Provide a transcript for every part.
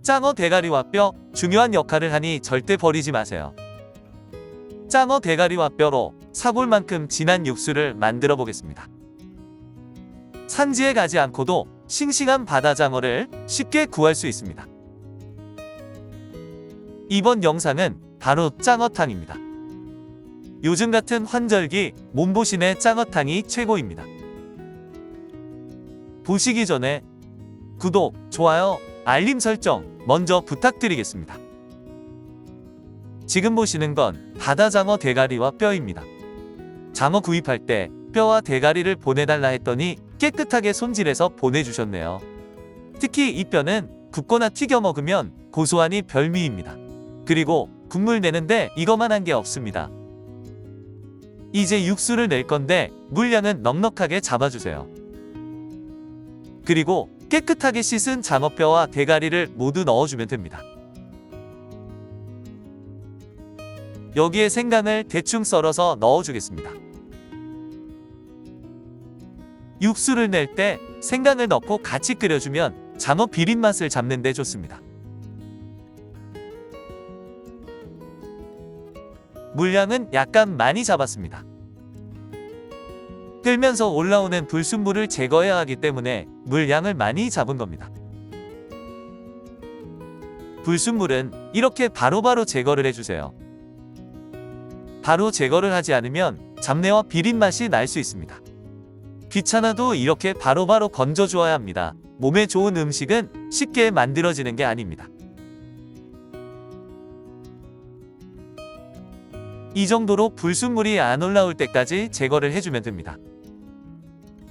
짱어 대가리와 뼈, 중요한 역할을 하니 절대 버리지 마세요. 짱어 대가리와 뼈로 사골만큼 진한 육수를 만들어 보겠습니다. 산지에 가지 않고도 싱싱한 바다장어를 쉽게 구할 수 있습니다. 이번 영상은 바로 짱어탕입니다. 요즘 같은 환절기 몸보신의 짱어탕이 최고입니다. 보시기 전에 구독, 좋아요, 알림 설정 먼저 부탁드리겠습니다. 지금 보시는 건 바다장어 대가리와 뼈입니다. 장어 구입할 때 뼈와 대가리를 보내달라 했더니 깨끗하게 손질해서 보내주셨네요. 특히 이 뼈는 굽거나 튀겨 먹으면 고소하니 별미입니다. 그리고 국물 내는데 이거만 한 게 없습니다. 이제 육수를 낼 건데 물량은 넉넉하게 잡아주세요. 그리고 깨끗하게 씻은 장어뼈와 대가리를 모두 넣어주면 됩니다. 여기에 생강을 대충 썰어서 넣어주겠습니다. 육수를 낼 때 생강을 넣고 같이 끓여주면 장어 비린 맛을 잡는 데 좋습니다. 물량은 약간 많이 잡았습니다. 끓면서 올라오는 불순물을 제거해야 하기 때문에 물량을 많이 잡은 겁니다. 불순물은 이렇게 바로바로 제거를 해주세요. 바로 제거를 하지 않으면 잡내와 비린 맛이 날 수 있습니다. 귀찮아도 이렇게 바로바로 건져주어야 합니다. 몸에 좋은 음식은 쉽게 만들어지는 게 아닙니다. 이 정도로 불순물이 안 올라올 때까지 제거를 해주면 됩니다.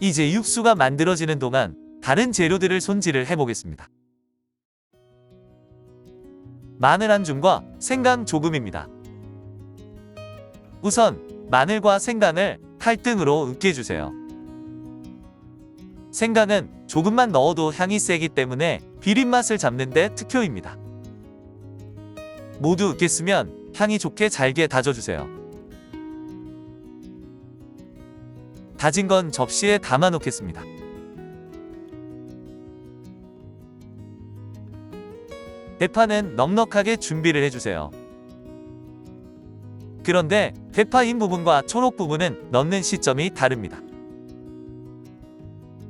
이제 육수가 만들어지는 동안 다른 재료들을 손질을 해보겠습니다. 마늘 한 줌과 생강 조금입니다. 우선 마늘과 생강을 칼등으로 으깨주세요. 생강은 조금만 넣어도 향이 세기 때문에 비린맛을 잡는 데 특효입니다. 모두 으깼으면 향이 좋게 잘게 다져주세요. 다진 건 접시에 담아 놓겠습니다. 대파는 넉넉하게 준비를 해주세요. 그런데 대파 흰 부분과 초록 부분은 넣는 시점이 다릅니다.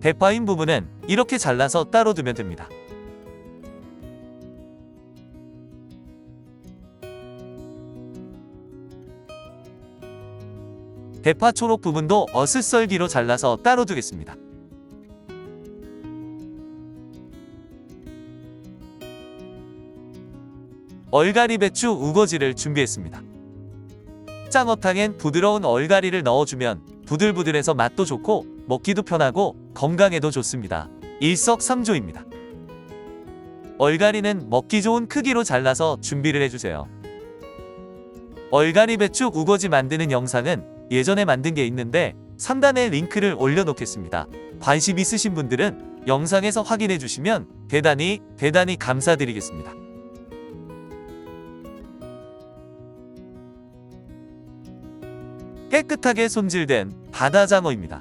대파 흰 부분은 이렇게 잘라서 따로 두면 됩니다. 대파 초록 부분도 어슷썰기로 잘라서 따로 두겠습니다. 얼갈이 배추 우거지를 준비했습니다. 짱어탕엔 부드러운 얼갈이를 넣어주면 부들부들해서 맛도 좋고 먹기도 편하고 건강에도 좋습니다. 일석삼조입니다. 얼갈이는 먹기 좋은 크기로 잘라서 준비를 해주세요. 얼갈이 배추 우거지 만드는 영상은 예전에 만든 게 있는데 상단에 링크를 올려놓겠습니다. 관심 있으신 분들은 영상에서 확인해 주시면 대단히 감사드리겠습니다. 깨끗하게 손질된 바다장어입니다.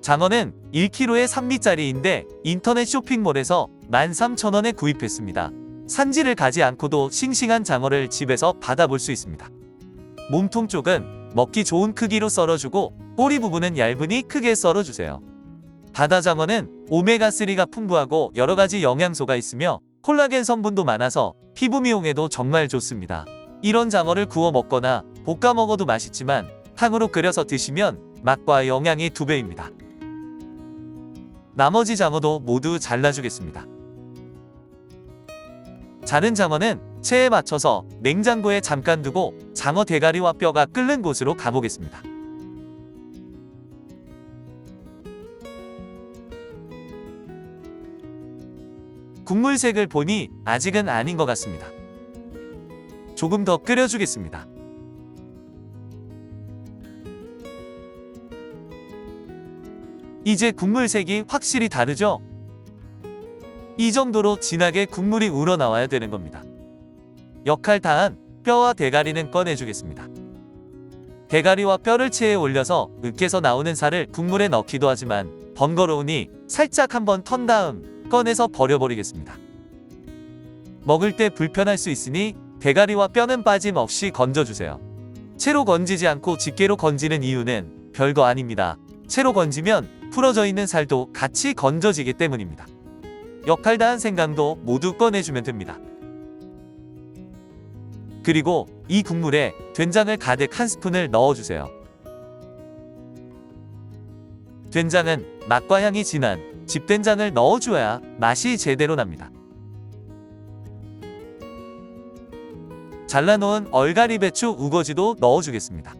장어는 1kg에 3미짜리인데 인터넷 쇼핑몰에서 13,000원에 구입했습니다. 산지를 가지 않고도 싱싱한 장어를 집에서 받아볼 수 있습니다. 몸통 쪽은 먹기 좋은 크기로 썰어주고 꼬리 부분은 얇으니 크게 썰어주세요. 바다장어는 오메가3가 풍부하고 여러가지 영양소가 있으며 콜라겐 성분도 많아서 피부 미용에도 정말 좋습니다. 이런 장어를 구워 먹거나 볶아 먹어도 맛있지만 탕으로 끓여서 드시면 맛과 영양이 2배입니다. 나머지 장어도 모두 잘라주겠습니다. 자른 장어는 체에 맞춰서 냉장고에 잠깐 두고 장어 대가리와 뼈가 끓는 곳으로 가보겠습니다. 국물색을 보니 아직은 아닌 것 같습니다. 조금 더 끓여주겠습니다. 이제 국물색이 확실히 다르죠? 이 정도로 진하게 국물이 우러나와야 되는 겁니다. 역할 다한 뼈와 대가리는 꺼내주겠습니다. 대가리와 뼈를 체에 올려서 으깨서 나오는 살을 국물에 넣기도 하지만 번거로우니 살짝 한번 턴 다음 꺼내서 버려버리겠습니다. 먹을 때 불편할 수 있으니 대가리와 뼈는 빠짐없이 건져주세요. 채로 건지지 않고 집게로 건지는 이유는 별거 아닙니다. 채로 건지면 풀어져 있는 살도 같이 건져지기 때문입니다. 역할 다한 생강도 모두 꺼내주면 됩니다. 그리고 이 국물에 된장을 가득 1스푼을 넣어주세요. 된장은 맛과 향이 진한 집된장을 넣어줘야 맛이 제대로 납니다. 잘라놓은 얼갈이 배추 우거지도 넣어주겠습니다.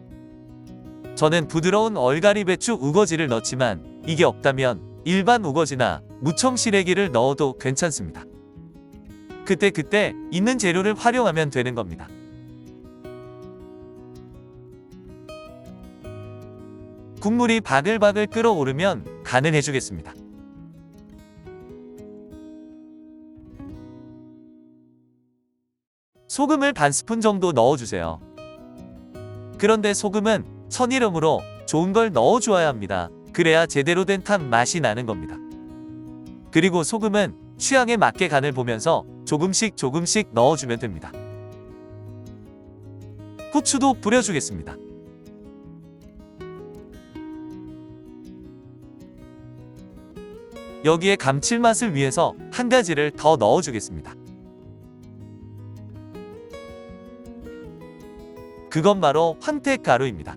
저는 부드러운 얼갈이 배추 우거지를 넣지만 이게 없다면 일반 우거지나 무청 시래기를 넣어도 괜찮습니다. 그때 있는 재료를 활용하면 되는 겁니다. 국물이 바글바글 끓어오르면 간을 해주겠습니다. 소금을 반스푼 정도 넣어주세요. 그런데 소금은 천일염으로 좋은 걸 넣어주어야 합니다. 그래야 제대로 된 탕 맛이 나는 겁니다. 그리고 소금은 취향에 맞게 간을 보면서 조금씩 넣어주면 됩니다. 후추도 뿌려주겠습니다. 여기에 감칠맛을 위해서 한 가지를 더 넣어주겠습니다. 그건 바로 황태가루입니다.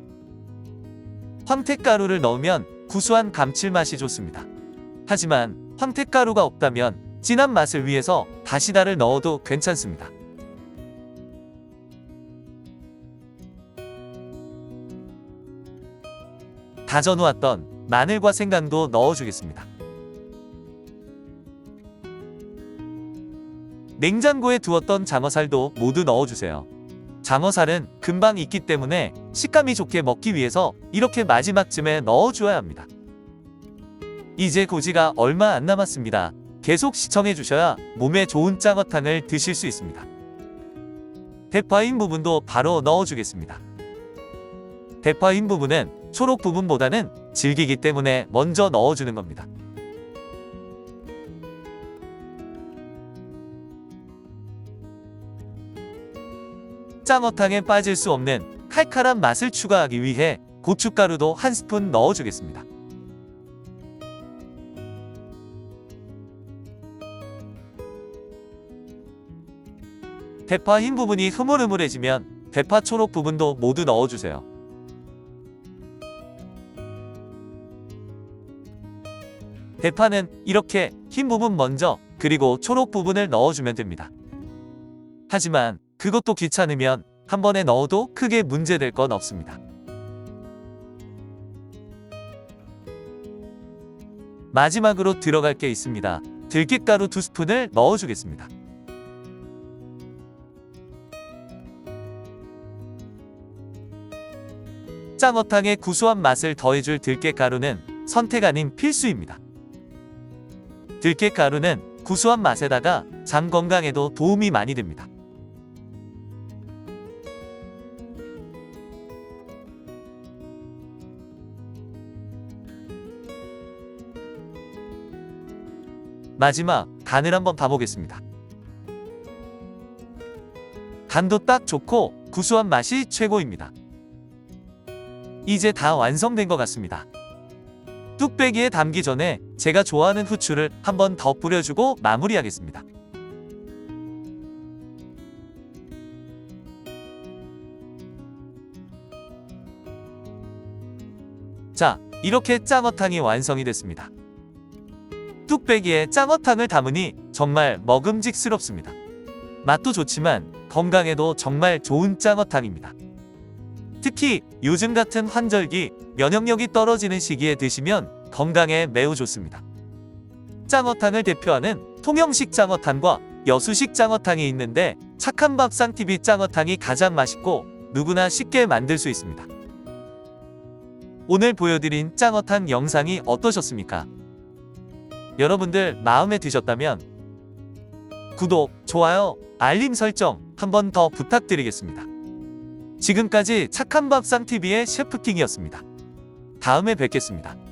황태가루를 넣으면 구수한 감칠맛이 좋습니다. 하지만 황태가루가 없다면 진한 맛을 위해서 다시다를 넣어도 괜찮습니다. 다져놓았던 마늘과 생강도 넣어주겠습니다. 냉장고에 두었던 장어살도 모두 넣어주세요. 장어살은 금방 익기 때문에 식감이 좋게 먹기 위해서 이렇게 마지막쯤에 넣어줘야 합니다. 이제 고지가 얼마 안 남았습니다. 계속 시청해주셔야 몸에 좋은 짱어탕을 드실 수 있습니다. 대파인 부분도 바로 넣어주겠습니다. 대파인 부분은 초록 부분보다는 질기기 때문에 먼저 넣어주는 겁니다. 짱어탕에 빠질 수 없는 칼칼한 맛을 추가하기 위해 고춧가루도 1스푼 넣어주겠습니다. 대파 흰 부분이 흐물흐물해지면 대파 초록 부분도 모두 넣어주세요. 대파는 이렇게 흰 부분 먼저 그리고 초록 부분을 넣어주면 됩니다. 하지만 그것도 귀찮으면 한 번에 넣어도 크게 문제될 건 없습니다. 마지막으로 들어갈 게 있습니다. 들깨가루 2스푼을 넣어주겠습니다. 짱어탕의 구수한 맛을 더해줄 들깨가루는 선택 아닌 필수입니다. 들깨가루는 구수한 맛에다가 장 건강에도 도움이 많이 됩니다. 마지막 간을 한번 봐보겠습니다. 간도 딱 좋고 구수한 맛이 최고입니다. 이제 다 완성된 것 같습니다. 뚝배기에 담기 전에 제가 좋아하는 후추를 한번 더 뿌려주고 마무리하겠습니다. 자, 이렇게 짱어탕이 완성이 됐습니다. 뚝배기에 짱어탕을 담으니 정말 먹음직스럽습니다. 맛도 좋지만 건강에도 정말 좋은 짱어탕입니다. 특히 요즘 같은 환절기, 면역력이 떨어지는 시기에 드시면 건강에 매우 좋습니다. 짱어탕을 대표하는 통영식 짱어탕과 여수식 짱어탕이 있는데 착한 밥상TV 짱어탕이 가장 맛있고 누구나 쉽게 만들 수 있습니다. 오늘 보여드린 짱어탕 영상이 어떠셨습니까? 여러분들 마음에 드셨다면 구독, 좋아요, 알림 설정 한번 더 부탁드리겠습니다. 지금까지 착한 밥상TV의 셰프킹이었습니다. 다음에 뵙겠습니다.